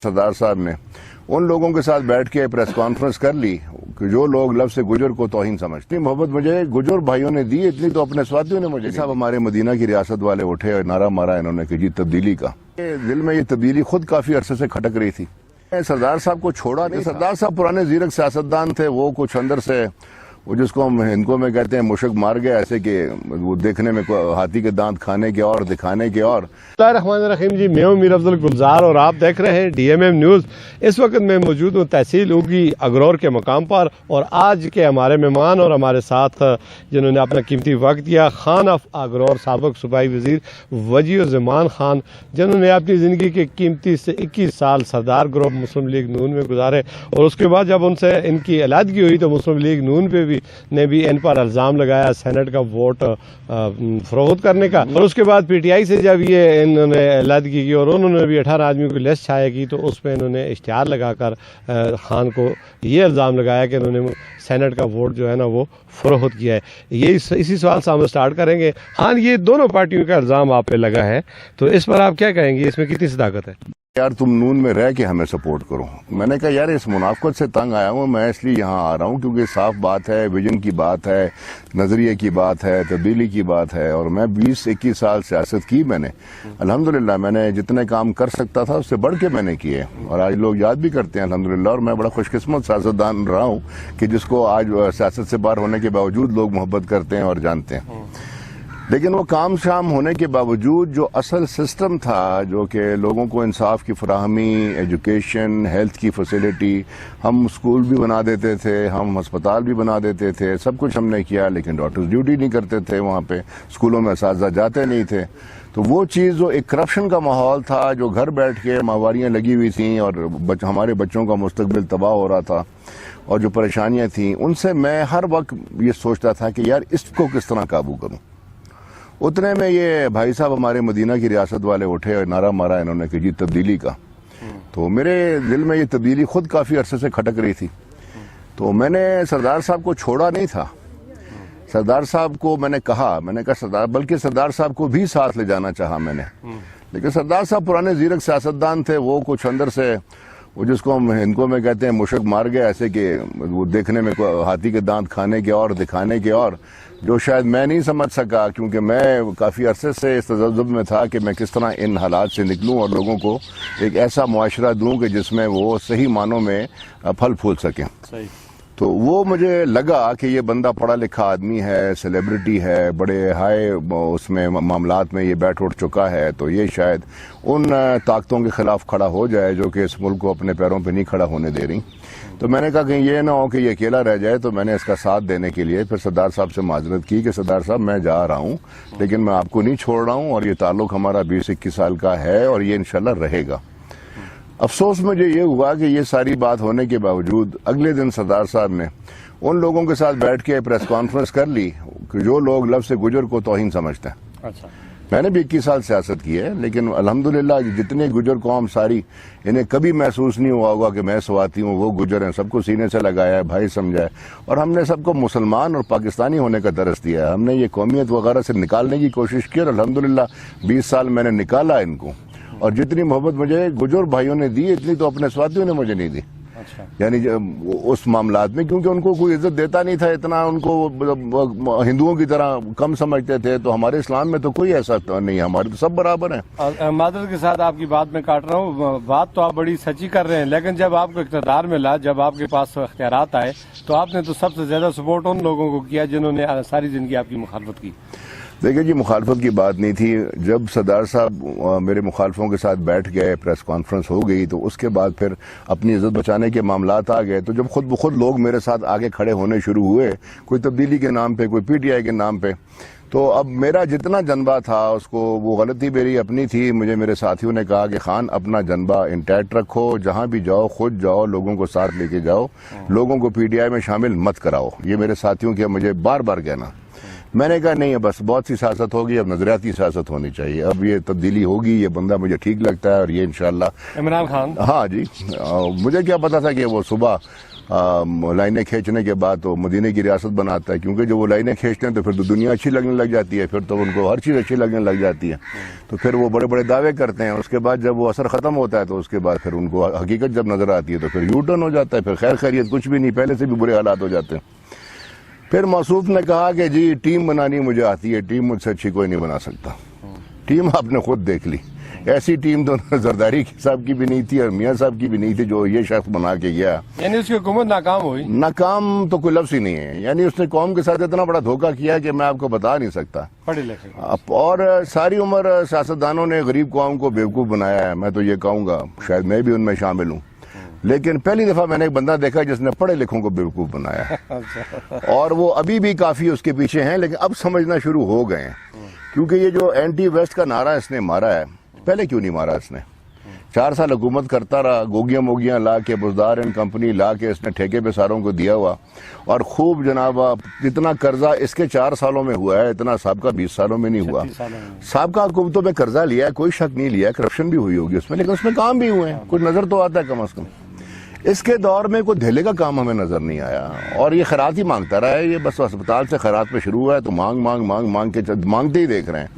सरदार साहब ने उन लोगों के साथ बैठ के प्रेस कॉन्फ्रेंस कर ली कि जो लोग लफ्ज़ गुजर को तौहीन समझते हैं। मोहब्बत मुझे गुजर भाइयों ने दी, इतनी तो अपने साथियों ने मुझे। साहब हमारे मदीना की रियासत वाले उठे और नारा मारा इन्होंने कि जी तब्दीली का। दिल में ये तब्दीली खुद काफी अरसे से खटक रही थी। सरदार साहब को छोड़ा नहीं। सरदार साहब पुराने जीरक सियासतदान थे, वो कुछ अंदर से वो जिसको हम हिंदुओं में कहते हैं मुशक मार गया, ऐसे कि वो देखने में हाथी के दांत खाने के और दिखाने के और। रहमान जी, मैं हूं मीर अफजल गुलजार और आप देख रहे हैं DMM न्यूज़। इस वक्त मैं मौजूद हूं तहसील उगी अगरौर के मकाम पर और आज के हमारे मेहमान और हमारे साथ जिन्होंने अपना कीमती वक्त दिया, खान ऑफ अगरौर साबिक सूबाई वजीर वजीउज़्ज़मान खान, जिन्होंने अपनी ज़िंदगी के कीमती से 21 साल सरदार ग्रुप मुस्लिम लीग नून में गुजारे और उसके बाद जब उनसे इनकी अलहदगी हुई तो मुस्लिम लीग नून पे ने भी इन पर इल्ज़ाम लगाया सेनेट का वोट फरोख्त करने का। और उसके बाद PTI से जब ये इन्होंने अलहदगी की और उन्होंने भी 18 आदमियों की लिस्ट छाया की तो उस पर इन्होंने इश्तिहार लगाकर खान को ये इल्ज़ाम लगाया कि इन्होंने सेनेट का वोट जो है ना वो फरोख्त किया है। ये इसी सवाल से हम स्टार्ट करेंगे। खान, ये दोनों पार्टियों का इल्ज़ाम आप पे लगा है तो इस पर आप क्या कहेंगे, इसमें कितनी सदाकत है? यार तुम नून में रह के हमें सपोर्ट करो। मैंने कहा यार इस मुनाफकत से तंग आया हूँ मैं, इसलिए यहाँ आ रहा हूँ क्योंकि साफ बात है, विजन की बात है, नजरिए की बात है, तब्दीली की बात है। और मैं 20-21 साल सियासत की मैंने, अल्हम्दुलिल्लाह मैंने जितने काम कर सकता था उससे बढ़ के मैंने किए और आज लोग याद भी करते हैं अल्हम्दुलिल्लाह। और मैं बड़ा खुशकिस्मत सियासतदान रहा हूँ कि जिसको आज सियासत से बाहर होने के बावजूद लोग मोहब्बत करते हैं और जानते हैं। लेकिन वो काम शाम होने के बावजूद जो असल सिस्टम था, जो कि लोगों को इंसाफ की फराहमी, एजुकेशन, हेल्थ की फैसिलिटी, हम स्कूल भी बना देते थे, हम अस्पताल भी बना देते थे, सब कुछ हमने किया, लेकिन डॉक्टर्स ड्यूटी नहीं करते थे वहाँ पे, स्कूलों में असातिज़ा जाते नहीं थे। तो वो चीज़ जो एक करप्शन का माहौल था, जो घर बैठ के माहवारियाँ लगी हुई थी और हमारे बच्चों का मुस्तकबिल तबाह हो रहा था और जो परेशानियाँ थीं, उनसे मैं हर वक्त ये सोचता था कि यार इसको किस तरह काबू करूँ। उतने में ये भाई साहब हमारे मदीना की रियासत वाले उठे और नारा मारा इन्होंने कि जी तब्दीली का। तो मेरे दिल में ये तब्दीली खुद काफी अरसे से खटक रही थी। तो मैंने सरदार साहब को छोड़ा नहीं था। सरदार साहब को मैंने कहा सरदार, बल्कि सरदार साहब को भी साथ ले जाना चाहा मैंने। लेकिन सरदार साहब पुराने जीरक सियासतदान थे, वो कुछ अंदर से वो जिसको हम हिंदुओं में कहते हैं मुशक मार गया, ऐसे कि वो देखने में हाथी के दांत खाने के और दिखाने के और, जो शायद मैं नहीं समझ सका क्योंकि मैं काफ़ी अरसे से इस तजब्जुब में था कि मैं किस तरह इन हालात से निकलूं और लोगों को एक ऐसा मुआशरा दूं कि जिसमें वो सही मानों में फल फूल सकें। तो वो मुझे लगा कि ये बंदा पढ़ा लिखा आदमी है, सेलिब्रिटी है, बड़े हाई उसमें मामलात में ये बैठ उठ चुका है, तो ये शायद उन ताकतों के खिलाफ खड़ा हो जाए जो कि इस मुल्क को अपने पैरों पे नहीं खड़ा होने दे रही। तो मैंने कहा कहीं ये ना हो कि ये अकेला रह जाए, तो मैंने इसका साथ देने के लिए फिर सरदार साहब से माजरत की कि सरदार साहब मैं जा रहा हूँ लेकिन मैं आपको नहीं छोड़ रहा हूँ और ये ताल्लुक हमारा 20-21 साल का है और ये इंशाल्लाह रहेगा। अफसोस मुझे ये हुआ कि ये सारी बात होने के बावजूद अगले दिन सरदार साहब ने उन लोगों के साथ बैठ के प्रेस कॉन्फ्रेंस कर ली कि जो लोग लफ्ज़ गुजर को तौहीन समझते हैं। अच्छा। मैंने भी 21 साल सियासत की है, लेकिन अल्हम्दुलिल्लाह जितने गुजर कौम सारी, इन्हें कभी महसूस नहीं हुआ होगा कि मैं स्वाती हूँ, वो गुजर हैं, सबको सीने से लगाया है, भाई समझा है। और हमने सबको मुसलमान और पाकिस्तानी होने का दरस दिया है। हमने ये कौमियत वगैरह से निकालने की कोशिश की और अल्हम्दुलिल्लाह 20 साल मैंने निकाला इनको। और जितनी मोहब्बत मुझे गुजर भाइयों ने दी, इतनी तो अपने साथियों ने मुझे नहीं दी। अच्छा। यानी उस मामलात में, क्योंकि उनको कोई इज्जत देता नहीं था, इतना उनको हिंदुओं की तरह कम समझते थे। तो हमारे इस्लाम में तो कोई ऐसा नहीं है, हमारे तो सब बराबर हैं। मादरत के साथ आपकी बात में काट रहा हूँ, बात तो आप बड़ी सच्ची कर रहे हैं, लेकिन जब आपको इक़्तिदार मिला, जब आपके पास इख्तियारात आए, तो आपने तो सबसे ज्यादा सपोर्ट उन लोगों को किया जिन्होंने सारी जिंदगी आपकी मुखालफत की। देखिए जी, मुखालफत की बात नहीं थी। जब सरदार साहब मेरे मुखालफों के साथ बैठ गए, प्रेस कॉन्फ्रेंस हो गई, तो उसके बाद फिर अपनी इज्जत बचाने के मामलात आ गए। तो जब खुद ब खुद लोग मेरे साथ आगे खड़े होने शुरू हुए, कोई तब्दीली के नाम पे, कोई PTI के नाम पे, तो अब मेरा जितना जनबा था उसको, वो गलती मेरी अपनी थी। मुझे मेरे साथियों ने कहा कि खान अपना जनबा इंटैक्ट रखो, जहां भी जाओ खुद जाओ, लोगों को साथ लेके जाओ, लोगों को PTI में शामिल मत कराओ। ये मेरे साथियों के मुझे बार बार कहना। मैंने कहा नहीं है, बस बहुत सी सियासत होगी, अब नजरियाती सियासत होनी चाहिए, अब ये तब्दीली होगी, ये बंदा मुझे ठीक लगता है और ये इंशाल्लाह। इमरान खान? हाँ जी। मुझे क्या पता था कि वो सुबह لائنیں کھینچنے کے بعد تو مدینے کی ریاست بناتا ہے، کیونکہ جب وہ لائنیں کھینچتے ہیں تو پھر تو دنیا اچھی لگنے لگ جاتی ہے، پھر تو ان کو ہر چیز اچھی لگنے لگ جاتی ہے، تو پھر وہ بڑے بڑے دعوے کرتے ہیں. اس کے بعد جب وہ اثر ختم ہوتا ہے تو اس کے بعد پھر ان کو حقیقت جب نظر آتی ہے تو پھر یو ٹرن ہو جاتا ہے، پھر خیر خیریت کچھ بھی نہیں، پہلے سے بھی برے حالات ہو جاتے ہیں. پھر موصوف نے کہا کہ جی ٹیم بنانی مجھے آتی ہے، ٹیم مجھ سے اچھی کوئی نہیں بنا سکتا. ٹیم آپ نے خود دیکھ لی، ایسی ٹیم تو زرداری صاحب کی بھی نہیں تھی اور میاں صاحب کی بھی نہیں تھی جو یہ شخص بنا کے گیا. یعنی اس کی حکومت ناکام ہوئی؟ ناکام تو کوئی لفظ ہی نہیں ہے، یعنی اس نے قوم کے ساتھ اتنا بڑا دھوکہ کیا کہ میں آپ کو بتا نہیں سکتا. پڑھے لکھے اور ساری عمر سیاستدانوں نے غریب قوم کو بیوقوف بنایا ہے. میں تو یہ کہوں گا شاید میں بھی ان میں شامل ہوں، لیکن پہلی دفعہ میں نے ایک بندہ دیکھا جس نے پڑھے لکھوں کو بیوقوف بنایا، اور وہ ابھی بھی کافی اس کے پیچھے ہیں، لیکن اب سمجھنا شروع ہو گئے ہیں. کیونکہ یہ جو اینٹی ویسٹ کا نعرہ اس نے مارا ہے، پہلے کیوں نہیں مارا اس نے؟ 4 سال حکومت کرتا رہا، گوگیاں موگیاں لا کے، بزدار اینڈ کمپنی لا کے اس نے ٹھیکے پہ ساروں کو دیا ہوا، اور خوب جناب اتنا قرضہ اس کے 4 سالوں میں ہوا ہے، اتنا سابقہ 20 سالوں میں نہیں ہوا. سابقہ حکومتوں میں قرضہ لیا ہے، کوئی شک نہیں لیا ہے، کرپشن بھی ہوئی ہوگی اس میں، لیکن اس میں کام بھی ہوئے ہیں، کچھ نظر تو آتا ہے کم از کم. اس کے دور میں کوئی دھیلے کا کام ہمیں نظر نہیں آیا، اور یہ خیرات ہی مانگتا رہا ہے. یہ بس اسپتال سے خیرات پہ شروع ہوا ہے تو مانگ مانگ مانگ مانگ کے مانگتے ہی دیکھ رہے ہیں.